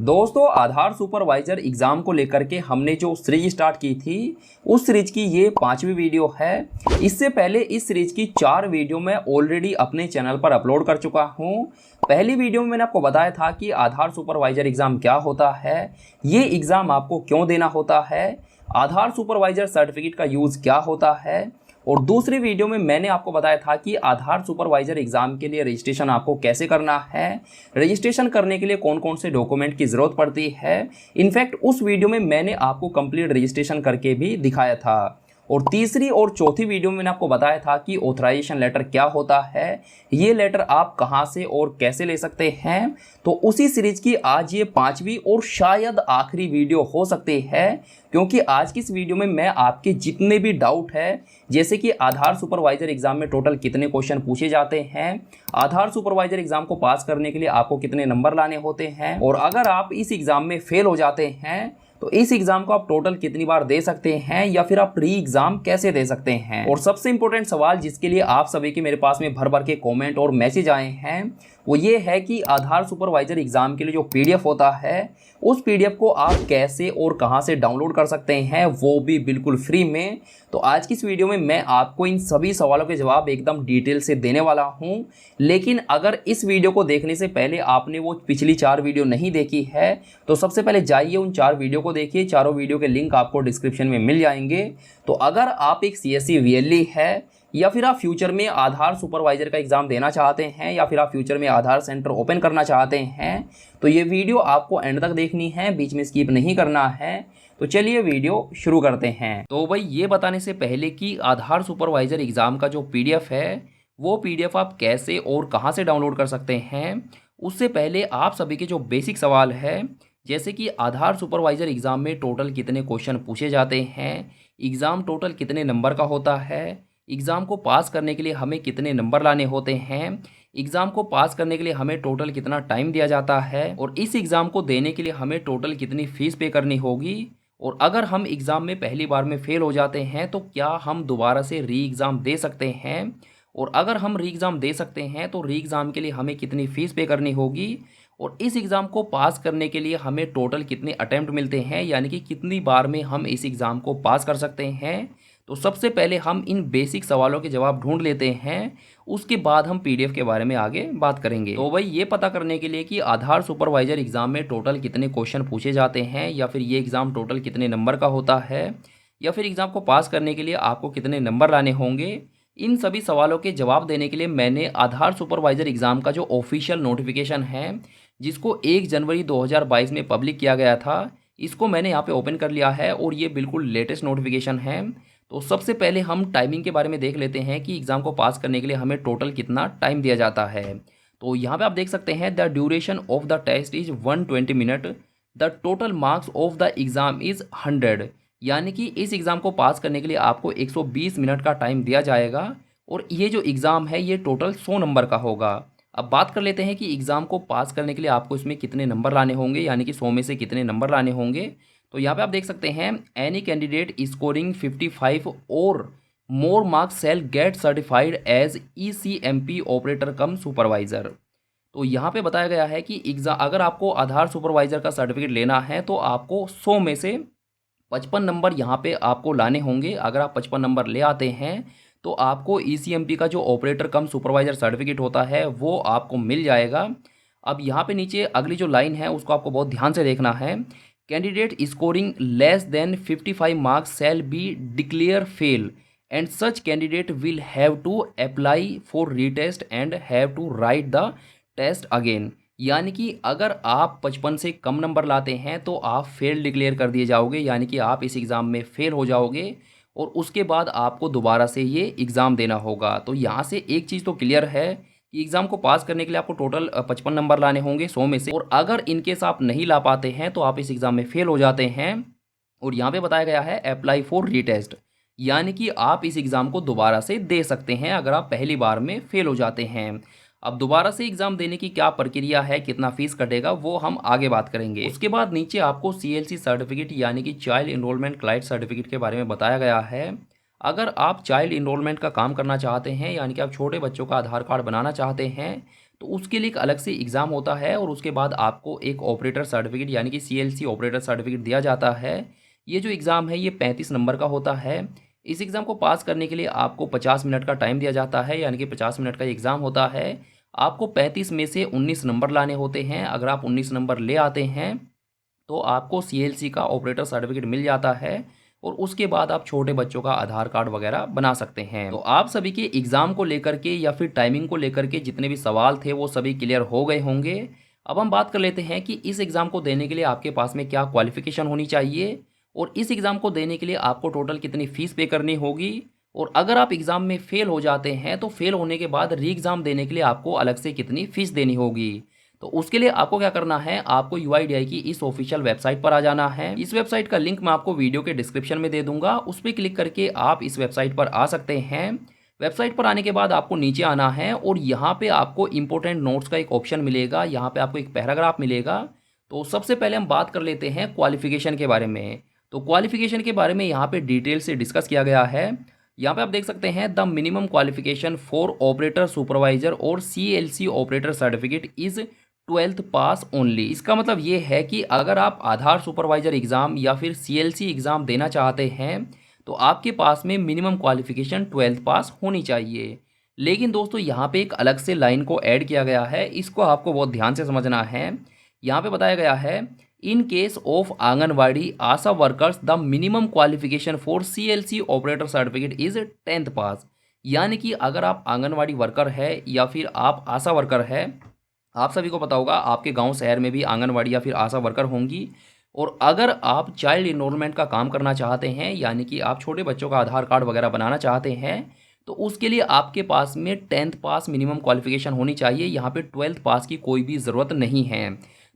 दोस्तों, आधार supervisor exam को लेकर के हमने जो सीरीज स्टार्ट की थी उस सीरीज की ये 5वीं वीडियो है। इससे पहले इस सीरीज की 4 वीडियो मैं ऑलरेडी अपने चैनल पर अपलोड कर चुका हूँ। पहली वीडियो में मैंने आपको बताया था कि आधार सुपरवाइजर एग्ज़ाम क्या होता है, ये एग्ज़ाम आपको क्यों देना होता है, आधार सुपरवाइजर सर्टिफिकेट का यूज़ क्या होता है। और दूसरी वीडियो में मैंने आपको बताया था कि आधार सुपरवाइजर एग्ज़ाम के लिए रजिस्ट्रेशन आपको कैसे करना है, रजिस्ट्रेशन करने के लिए कौन कौन से डॉक्यूमेंट की ज़रूरत पड़ती है। इनफैक्ट उस वीडियो में मैंने आपको कंप्लीट रजिस्ट्रेशन करके भी दिखाया था। और तीसरी और चौथी वीडियो में मैंने आपको बताया था कि ऑथराइजेशन लेटर क्या होता है, ये लेटर आप कहाँ से और कैसे ले सकते हैं। तो उसी सीरीज की आज ये 5वीं और शायद आखिरी वीडियो हो सकती है, क्योंकि आज की इस वीडियो में मैं आपके जितने भी डाउट है, जैसे कि आधार सुपरवाइजर एग्ज़ाम में टोटल कितने क्वेश्चन पूछे जाते हैं, आधार सुपरवाइजर एग्ज़ाम को पास करने के लिए आपको कितने नंबर लाने होते हैं, और अगर आप इस एग्ज़ाम में फेल हो जाते हैं तो इस एग्ज़ाम को आप टोटल कितनी बार दे सकते हैं, या फिर आप री एग्ज़ाम कैसे दे सकते हैं। और सबसे इंपॉर्टेंट सवाल जिसके लिए आप सभी के मेरे पास में भर भर के कमेंट और मैसेज आए हैं वो ये है कि आधार सुपरवाइजर एग्ज़ाम के लिए जो पीडीएफ होता है उस पीडीएफ को आप कैसे और कहां से डाउनलोड कर सकते हैं, वो भी बिल्कुल फ्री में। तो आज की इस वीडियो में मैं आपको इन सभी सवालों के जवाब एकदम डिटेल से देने वाला हूं। लेकिन अगर इस वीडियो को देखने से पहले आपने वो पिछली 4 वीडियो नहीं देखी है तो सबसे पहले जाइए उन 4 वीडियो को देखिए। चारों वीडियो के लिंक आपको डिस्क्रिप्शन में मिल जाएंगे। तो अगर आप एक सीएससी वीएलई है, या फिर आप फ्यूचर में आधार सुपरवाइजर का एग्ज़ाम देना चाहते हैं, या फिर आप फ्यूचर में आधार सेंटर ओपन करना चाहते हैं, तो ये वीडियो आपको एंड तक देखनी है, बीच में स्किप नहीं करना है। तो चलिए वीडियो शुरू करते हैं। तो भाई ये बताने से पहले कि आधार सुपरवाइजर एग्ज़ाम का जो पीडीएफ है वो पीडीएफ आप कैसे और कहाँ से डाउनलोड कर सकते हैं, उससे पहले आप सभी के जो बेसिक सवाल है, जैसे कि आधार सुपरवाइजर एग्ज़ाम में टोटल कितने क्वेश्चन पूछे जाते हैं, एग्ज़ाम टोटल कितने नंबर का होता है, एग्ज़ाम को पास करने के लिए हमें कितने नंबर लाने होते हैं, एग्ज़ाम को पास करने के लिए हमें टोटल कितना टाइम दिया जाता है, और इस एग्ज़ाम को देने के लिए हमें टोटल कितनी फ़ीस पे करनी होगी, और अगर हम एग्ज़ाम में पहली बार में फ़ेल हो जाते हैं तो क्या हम दोबारा से री एग्ज़ाम दे सकते हैं, और अगर हम री एग्ज़ाम दे सकते हैं तो री एग्ज़ाम के लिए हमें कितनी फ़ीस पे करनी होगी, और इस एग्ज़ाम को पास करने के लिए हमें टोटल कितने अटैम्प्ट मिलते हैं, यानी कि कितनी बार में हम इस एग्ज़ाम को पास कर सकते हैं। तो सबसे पहले हम इन बेसिक सवालों के जवाब ढूंढ लेते हैं, उसके बाद हम पीडीएफ के बारे में आगे बात करेंगे। तो भाई ये पता करने के लिए कि आधार सुपरवाइजर एग्ज़ाम में टोटल कितने क्वेश्चन पूछे जाते हैं, या फिर ये एग्ज़ाम टोटल कितने नंबर का होता है, या फिर एग्ज़ाम को पास करने के लिए आपको कितने नंबर लाने होंगे, इन सभी सवालों के जवाब देने के लिए मैंने आधार सुपरवाइजर एग्ज़ाम का जो ऑफिशियल नोटिफिकेशन है, जिसको 1 जनवरी 2022 में पब्लिक किया गया था, इसको मैंने यहाँ पे ओपन कर लिया है और ये बिल्कुल लेटेस्ट नोटिफिकेशन है। तो सबसे पहले हम टाइमिंग के बारे में देख लेते हैं कि एग्ज़ाम को पास करने के लिए हमें टोटल कितना टाइम दिया जाता है। तो यहाँ पे आप देख सकते हैं the duration of the test is 120 minute, the total marks of the exam is 100, यानी कि इस एग्ज़ाम को पास करने के लिए आपको 120 मिनट का टाइम दिया जाएगा, और ये जो एग्ज़ाम है ये टोटल 100 नंबर का होगा। अब बात कर लेते हैं कि एग्ज़ाम को पास करने के लिए आपको इसमें कितने नंबर लाने होंगे, यानी कि 100 में से कितने नंबर लाने होंगे। तो यहाँ पे आप देख सकते हैं एनी कैंडिडेट स्कोरिंग 55 और more marks shall get certified as ECMP operator cum supervisor. तो यहाँ पे बताया गया है कि एग्ज़ाम अगर आपको आधार सुपरवाइज़र का सर्टिफिकेट लेना है तो आपको 100 में से 55 नंबर यहाँ पे आपको लाने होंगे। अगर आप 55 नंबर ले आते हैं तो आपको ECMP का जो ऑपरेटर कम सुपरवाइज़र सर्टिफिकेट होता है वो आपको मिल जाएगा। अब यहाँ पे नीचे अगली जो लाइन है उसको आपको बहुत ध्यान से देखना है। Candidate scoring less than 55 marks shall be declare fail and such candidate will have to apply for retest and have to write the test again, यानी कि अगर आप 55 से कम नंबर लाते हैं तो आप फेल डिक्लेयर कर दिए जाओगे, यानी कि आप इस एग्ज़ाम में फेल हो जाओगे और उसके बाद आपको दोबारा से ये एग्ज़ाम देना होगा। तो यहाँ से एक चीज़ तो क्लियर है कि एग्ज़ाम को पास करने के लिए आपको टोटल 55 नंबर लाने होंगे 100 में से, और अगर इनकेस आप नहीं ला पाते हैं तो आप इस एग्ज़ाम में फेल हो जाते हैं। और यहाँ पे बताया गया है अप्लाई फॉर रीटेस्ट, यानी कि आप इस एग्ज़ाम को दोबारा से दे सकते हैं अगर आप पहली बार में फेल हो जाते हैं। अब दोबारा से एग्ज़ाम देने की क्या प्रक्रिया है, कितना फ़ीस कटेगा, वो हम आगे बात करेंगे। उसके बाद नीचे आपको CLC सर्टिफिकेट यानी कि चाइल्ड इनरोलमेंट क्लाइंट सर्टिफिकेट के बारे में बताया गया है। अगर आप चाइल्ड इनरोलमेंट का काम करना चाहते हैं, यानी कि आप छोटे बच्चों का आधार कार्ड बनाना चाहते हैं, तो उसके लिए एक अलग से एग्ज़ाम होता है और उसके बाद आपको एक ऑपरेटर सर्टिफिकेट यानी कि CLC ऑपरेटर सर्टिफिकेट दिया जाता है। ये जो एग्ज़ाम है ये 35 नंबर का होता है। इस एग्ज़ाम को पास करने के लिए आपको 50 मिनट का टाइम दिया जाता है, यानी कि 50 मिनट का एग्ज़ाम होता है। आपको 35 में से 19 नंबर लाने होते हैं। अगर आप 19 नंबर ले आते हैं तो आपको CLC का ऑपरेटर सर्टिफिकेट मिल जाता है और उसके बाद आप छोटे बच्चों का आधार कार्ड वगैरह बना सकते हैं। तो आप सभी के एग्ज़ाम को लेकर के या फिर टाइमिंग को लेकर के जितने भी सवाल थे वो सभी क्लियर हो गए होंगे। अब हम बात कर लेते हैं कि इस एग्ज़ाम को देने के लिए आपके पास में क्या क्वालिफ़िकेशन होनी चाहिए और इस एग्ज़ाम को देने के लिए आपको टोटल कितनी फ़ीस पे करनी होगी, और अगर आप एग्ज़ाम में फ़ेल हो जाते हैं तो फ़ेल होने के बाद री एग्ज़ाम देने के लिए आपको अलग से कितनी फ़ीस देनी होगी। तो उसके लिए आपको क्या करना है, आपको UIDAI की इस ऑफिशियल वेबसाइट पर आ जाना है। इस वेबसाइट का लिंक मैं आपको वीडियो के डिस्क्रिप्शन में दे दूंगा, उस पर क्लिक करके आप इस वेबसाइट पर आ सकते हैं। वेबसाइट पर आने के बाद आपको नीचे आना है और यहाँ पे आपको इंपॉर्टेंट नोट्स का एक ऑप्शन मिलेगा, यहाँ पे आपको एक पैराग्राफ मिलेगा। तो सबसे पहले हम बात कर लेते हैं क्वालिफिकेशन के बारे में। तो क्वालिफिकेशन के बारे में यहाँ पे डिटेल से डिस्कस किया गया है। यहाँ पे आप देख सकते हैं the minimum qualification for operator supervisor और CLC operator certificate is 12th pass only. इसका मतलब ये है कि अगर आप आधार सुपरवाइजर एग्ज़ाम या फिर CLC एग्ज़ाम देना चाहते हैं तो आपके पास में मिनिमम क्वालिफिकेशन 12th पास होनी चाहिए। लेकिन दोस्तों यहाँ पे एक अलग से लाइन को ऐड किया गया है, इसको आपको बहुत ध्यान से समझना है। यहाँ पे बताया गया है in case of anganwadi Asha workers the minimum qualification for CLC operator certificate is 10th पास। यानी कि अगर आप आंगनवाड़ी वर्कर है या फिर आप आशा वर्कर है, आप सभी को पता होगा आपके गांव शहर में भी आंगनवाड़ी या फिर आशा वर्कर होंगी, और अगर आप चाइल्ड इनरोलमेंट का काम करना चाहते हैं यानी कि आप छोटे बच्चों का आधार कार्ड वगैरह बनाना चाहते हैं तो उसके लिए आपके पास में 10th पास मिनिमम क्वालिफिकेशन होनी चाहिए। यहाँ पे 12th पास की कोई भी ज़रूरत नहीं है।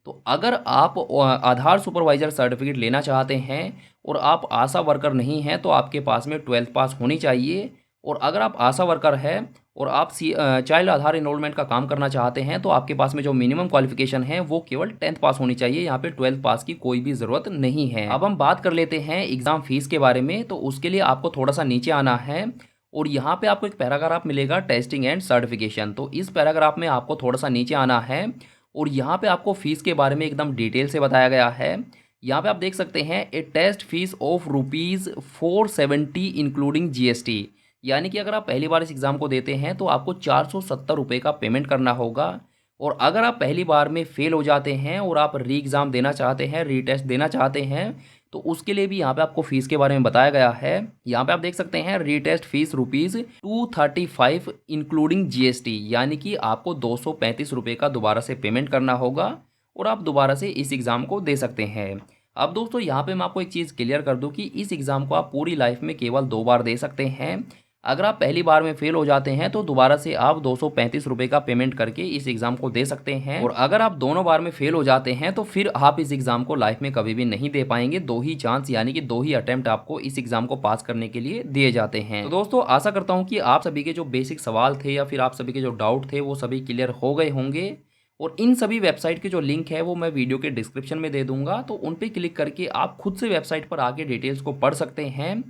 तो अगर आप आधार सुपरवाइज़र सर्टिफिकेट लेना चाहते हैं और आप आशा वर्कर नहीं हैं तो आपके पास में 12th पास होनी चाहिए, और अगर आप आशा वर्कर है और आप चाइल्ड आधार इनरोलमेंट का काम करना चाहते हैं तो आपके पास में जो मिनिमम क्वालिफिकेशन है वो केवल 10th पास होनी चाहिए। यहाँ पे 12th पास की कोई भी ज़रूरत नहीं है। अब हम बात कर लेते हैं एग्ज़ाम फीस के बारे में। तो उसके लिए आपको थोड़ा सा नीचे आना है और यहाँ पे आपको एक पैराग्राफ मिलेगा टेस्टिंग एंड सर्टिफिकेशन। तो इस पैराग्राफ में आपको थोड़ा सा नीचे आना है और यहाँ पे आपको फ़ीस के बारे में एकदम डिटेल से बताया गया है। यहाँ पे आप देख सकते हैं a test fees of ₹470 including GST। यानी कि अगर आप पहली बार इस एग्ज़ाम को देते हैं तो आपको 470 रुपये का पेमेंट करना होगा, और अगर आप पहली बार में फ़ेल हो जाते हैं और आप री एग्ज़ाम देना चाहते हैं, री टेस्ट देना चाहते हैं तो उसके लिए भी यहाँ पे आपको फ़ीस के बारे में बताया गया है। यहाँ पे आप देख सकते हैं री टेस्ट फीस ₹235 इंक्लूडिंग GST, यानी कि आपको 235 रुपये का दोबारा से पेमेंट करना होगा और आप दोबारा से इस एग्ज़ाम को दे सकते हैं। अब दोस्तों यहाँ पे मैं आपको एक चीज़ क्लियर कर दूँ कि इस एग्ज़ाम को आप पूरी लाइफ में केवल 2 बार दे सकते हैं। अगर आप पहली बार में फेल हो जाते हैं तो दोबारा से आप 235 रुपये का पेमेंट करके इस एग्ज़ाम को दे सकते हैं, और अगर आप दोनों बार में फेल हो जाते हैं तो फिर आप इस एग्ज़ाम को लाइफ में कभी भी नहीं दे पाएंगे। 2 ही चांस यानी कि 2 ही अटेम्प्ट आपको इस एग्ज़ाम को पास करने के लिए दिए जाते हैं। तो दोस्तों आशा करता हूँ कि आप सभी के जो बेसिक सवाल थे या फिर आप सभी के जो डाउट थे वो सभी क्लियर हो गए होंगे, और इन सभी वेबसाइट के जो लिंक है वो मैं वीडियो के डिस्क्रिप्शन में दे दूंगा, तो उन पर क्लिक करके आप खुद से वेबसाइट पर आके डिटेल्स को पढ़ सकते हैं।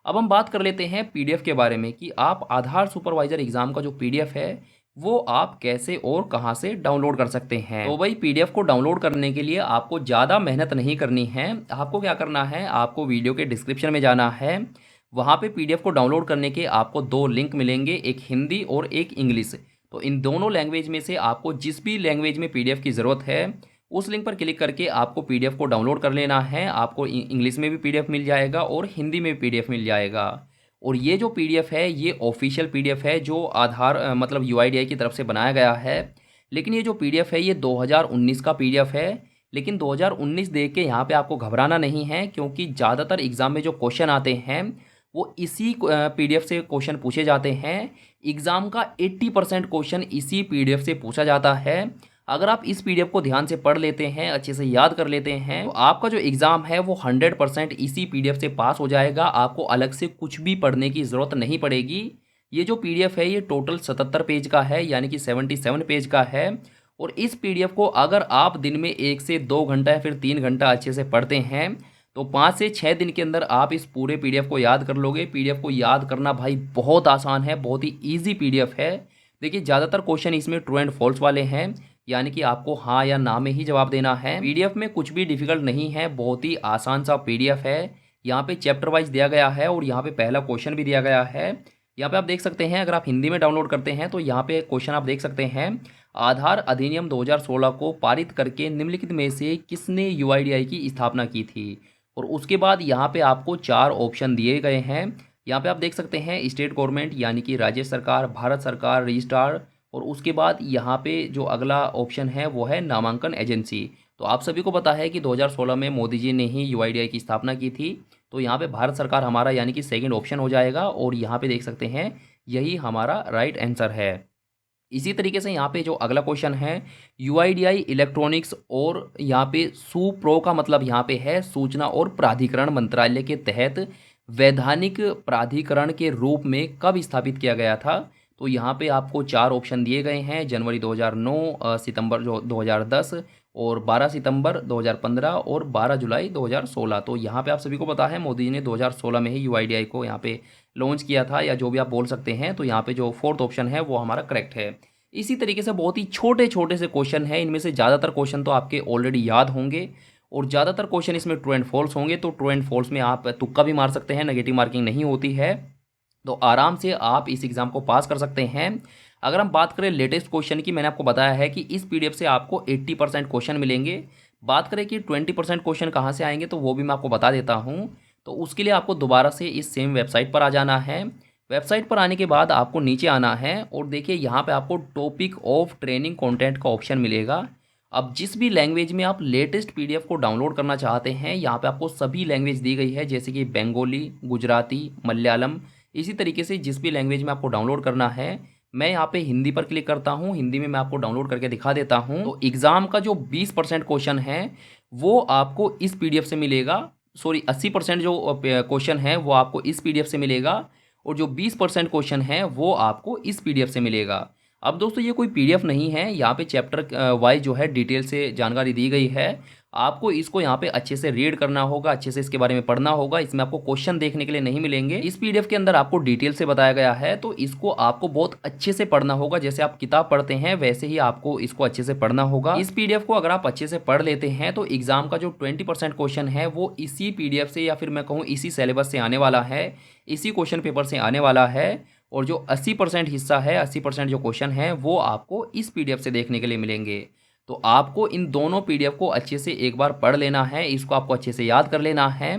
अब हम बात कर लेते हैं PDF के बारे में कि आप आधार सुपरवाइज़र एग्ज़ाम का जो PDF है वो आप कैसे और कहां से डाउनलोड कर सकते हैं। तो भाई PDF को डाउनलोड करने के लिए आपको ज़्यादा मेहनत नहीं करनी है। आपको क्या करना है, आपको वीडियो के डिस्क्रिप्शन में जाना है, वहाँ पे PDF को डाउनलोड करने के आपको 2 लिंक मिलेंगे, एक हिंदी और एक इंग्लिश। तो इन दोनों लैंग्वेज में से आपको जिस भी लैंग्वेज में PDF की ज़रूरत है उस लिंक पर क्लिक करके आपको PDF को डाउनलोड कर लेना है। आपको इंग्लिश में भी PDF मिल जाएगा और हिंदी में भी PDF मिल जाएगा। और ये जो PDF है ये ऑफिशियल PDF है जो आधार मतलब UIDAI की तरफ से बनाया गया है। लेकिन ये जो PDF है ये 2019 का PDF है। लेकिन 2019 देख के यहाँ पे आपको घबराना नहीं है, क्योंकि ज़्यादातर एग्ज़ाम में जो क्वेश्चन आते हैं वो इसी PDF से क्वेश्चन पूछे जाते हैं। एग्ज़ाम का 80% क्वेश्चन इसी PDF से पूछा जाता है। अगर आप इस PDF को ध्यान से पढ़ लेते हैं, अच्छे से याद कर लेते हैं, तो आपका जो एग्ज़ाम है वो 100% इसी PDF से पास हो जाएगा। आपको अलग से कुछ भी पढ़ने की ज़रूरत नहीं पड़ेगी। ये जो PDF है ये टोटल 77 पेज का है, यानी कि 77 पेज का है। और इस PDF को अगर आप दिन में 1 से 2 घंटा या फिर 3 घंटा अच्छे से पढ़ते हैं तो 5 से 6 दिन के अंदर आप इस पूरे PDF को याद कर लोगे। PDF को याद करना भाई बहुत आसान है, बहुत ही ईजी PDF है। देखिए ज़्यादातर क्वेश्चन इसमें ट्रू एंड फॉल्स वाले हैं, यानी कि आपको हाँ या ना में ही जवाब देना है। पीडीएफ में कुछ भी डिफिकल्ट नहीं है, बहुत ही आसान सा पीडीएफ है। यहाँ पे चैप्टर वाइज दिया गया है और यहाँ पे पहला क्वेश्चन भी दिया गया है। यहाँ पे आप देख सकते हैं, अगर आप हिंदी में डाउनलोड करते हैं तो यहाँ पे क्वेश्चन आप देख सकते हैं, आधार अधिनियम 2016 को पारित करके निम्नलिखित में से किसने यूआईडीआई की स्थापना की थी। और उसके बाद यहाँ पे आपको 4 ऑप्शन दिए गए हैं। यहाँ पे आप देख सकते हैं स्टेट गवर्नमेंट यानी कि राज्य सरकार, भारत सरकार, रजिस्ट्रार, और उसके बाद यहाँ पे जो अगला ऑप्शन है वो है नामांकन एजेंसी। तो आप सभी को पता है कि 2016 में मोदी जी ने ही यूआईडीआई की स्थापना की थी। तो यहाँ पे भारत सरकार हमारा यानी कि सेकंड ऑप्शन हो जाएगा और यहाँ पे देख सकते हैं यही हमारा राइट आंसर है। इसी तरीके से यहाँ पे जो अगला क्वेश्चन है, यूआईडीआई इलेक्ट्रॉनिक्स, और यहाँ पे सुप्रो का मतलब यहाँ पे है सूचना और प्राधिकरण मंत्रालय के तहत वैधानिक प्राधिकरण के रूप में कब स्थापित किया गया था। तो यहाँ पे आपको 4 ऑप्शन दिए गए हैं, जनवरी 2009, सितंबर 2010, और 12 सितंबर 2015 और 12 जुलाई 2016। तो यहाँ पे आप सभी को पता है मोदी जी ने 2016 में ही यूआईडीआई को यहाँ पे लॉन्च किया था, या जो भी आप बोल सकते हैं। तो यहाँ पे जो 4th ऑप्शन है वो हमारा करेक्ट है। इसी तरीके से बहुत ही छोटे छोटे से क्वेश्चन हैं, इनमें से ज़्यादातर क्वेश्चन तो आपके ऑलरेडी याद होंगे और ज़्यादातर क्वेश्चन इसमें ट्रू एंड फॉल्स होंगे। तो ट्रू एंड फॉल्स में आप तुक्का भी मार सकते हैं, नेगेटिव मार्किंग नहीं होती है। तो आराम से आप इस एग्ज़ाम को पास कर सकते हैं। अगर हम बात करें लेटेस्ट क्वेश्चन की, मैंने आपको बताया है कि इस पीडीएफ से आपको 80% क्वेश्चन मिलेंगे। बात करें कि 20% क्वेश्चन कहाँ से आएंगे, तो वो भी मैं आपको बता देता हूँ। तो उसके लिए आपको दोबारा से इस सेम वेबसाइट पर आ जाना है। वेबसाइट पर आने के बाद आपको नीचे आना है और देखिए यहाँ पे आपको टॉपिक ऑफ ट्रेनिंग कंटेंट का ऑप्शन मिलेगा। अब जिस भी लैंग्वेज में आप लेटेस्ट पीडीएफ को डाउनलोड करना चाहते हैं, यहाँ पे आपको सभी लैंग्वेज दी गई है, जैसे कि बंगाली, गुजराती, मलयालम। इसी तरीके से जिस भी लैंग्वेज में आपको डाउनलोड करना है, मैं यहाँ पे हिंदी पर क्लिक करता हूँ, हिंदी में मैं आपको डाउनलोड करके दिखा देता हूँ। तो एग्ज़ाम का जो 20% क्वेश्चन है वो आपको इस पीडीएफ से मिलेगा। सॉरी, 80% जो क्वेश्चन है वो आपको इस पीडीएफ से मिलेगा और जो 20% क्वेश्चन है वो आपको इस पीडीएफ से मिलेगा। अब दोस्तों ये कोई पीडीएफ नहीं है, यहाँ पे चैप्टर वाइज जो है डिटेल से जानकारी दी गई है। आपको इसको यहाँ पे अच्छे से रीड करना होगा, अच्छे से इसके बारे में पढ़ना होगा। इसमें आपको क्वेश्चन देखने के लिए नहीं मिलेंगे। इस पीडीएफ के अंदर आपको डिटेल से बताया गया है, तो इसको आपको बहुत अच्छे से पढ़ना होगा। जैसे आप किताब पढ़ते हैं वैसे ही आपको इसको अच्छे से पढ़ना होगा। इस पीडीएफ को अगर आप अच्छे से पढ़ लेते हैं तो एग्जाम का जो 20% क्वेश्चन है वो इसी पीडीएफ से, या फिर मैं कहूँ इसी सिलेबस से आने वाला है, इसी क्वेश्चन पेपर से आने वाला है। और जो 80% हिस्सा है, 80% जो क्वेश्चन है वो आपको इस पीडीएफ से देखने के लिए मिलेंगे। तो आपको इन दोनों पीडीएफ को अच्छे से एक बार पढ़ लेना है, इसको आपको अच्छे से याद कर लेना है।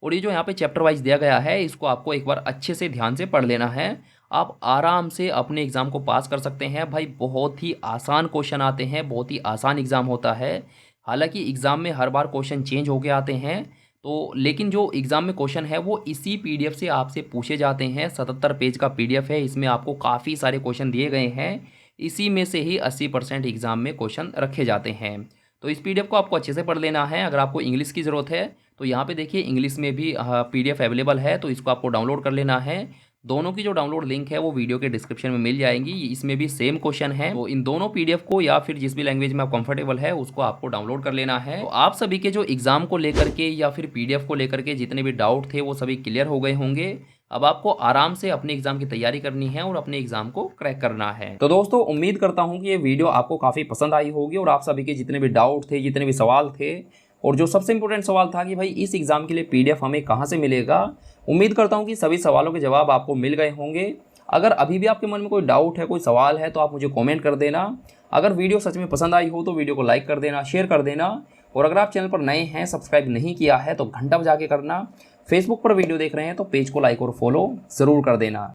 और ये जो यहाँ पे चैप्टर वाइज दिया गया है इसको आपको एक बार अच्छे से ध्यान से पढ़ लेना है। आप आराम से अपने एग्ज़ाम को पास कर सकते हैं भाई। बहुत ही आसान क्वेश्चन आते हैं, बहुत ही आसान एग्ज़ाम होता है। हालांकि एग्ज़ाम में हर बार क्वेश्चन चेंज होके आते हैं, तो लेकिन जो एग्ज़ाम में क्वेश्चन है वो इसी पीडीएफ से आपसे पूछे जाते हैं। 77 पेज का पीडीएफ है, इसमें आपको काफ़ी सारे क्वेश्चन दिए गए हैं। इसी में से ही 80% एग्ज़ाम में क्वेश्चन रखे जाते हैं। तो इस पीडीएफ को आपको अच्छे से पढ़ लेना है। अगर आपको इंग्लिश की ज़रूरत है तो यहाँ पे देखिए इंग्लिश में भी पीडीएफ अवेलेबल है, तो इसको आपको डाउनलोड कर लेना है। दोनों की जो डाउनलोड लिंक है वो वीडियो के डिस्क्रिप्शन में मिल जाएंगी। इसमें भी सेम क्वेश्चन है, तो इन दोनों पीडीएफ को या फिर जिस भी लैंग्वेज में आप कंफर्टेबल है उसको आपको डाउनलोड कर लेना है। तो आप सभी के जो एग्जाम को लेकर के या फिर पीडीएफ को लेकर के जितने भी डाउट थे वो सभी क्लियर हो गए होंगे। अब आपको आराम से अपने एग्जाम की तैयारी करनी है और अपने एग्जाम को क्रैक करना है। तो दोस्तों उम्मीद करता हूँ कि ये वीडियो आपको काफ़ी पसंद आई होगी और आप सभी के जितने भी डाउट थे, जितने भी सवाल थे, और जो सबसे इंपॉर्टेंट सवाल था कि भाई इस एग्ज़ाम के लिए पीडीएफ हमें कहाँ से मिलेगा, उम्मीद करता हूँ कि सभी सवालों के जवाब आपको मिल गए होंगे। अगर अभी भी आपके मन में कोई डाउट है, कोई सवाल है, तो आप मुझे कमेंट कर देना। अगर वीडियो सच में पसंद आई हो तो वीडियो को लाइक कर देना, शेयर कर देना। और अगर आप चैनल पर नए हैं, सब्सक्राइब नहीं किया है तो घंटा बजा के करना। फेसबुक पर वीडियो देख रहे हैं तो पेज को लाइक और फॉलो ज़रूर कर देना।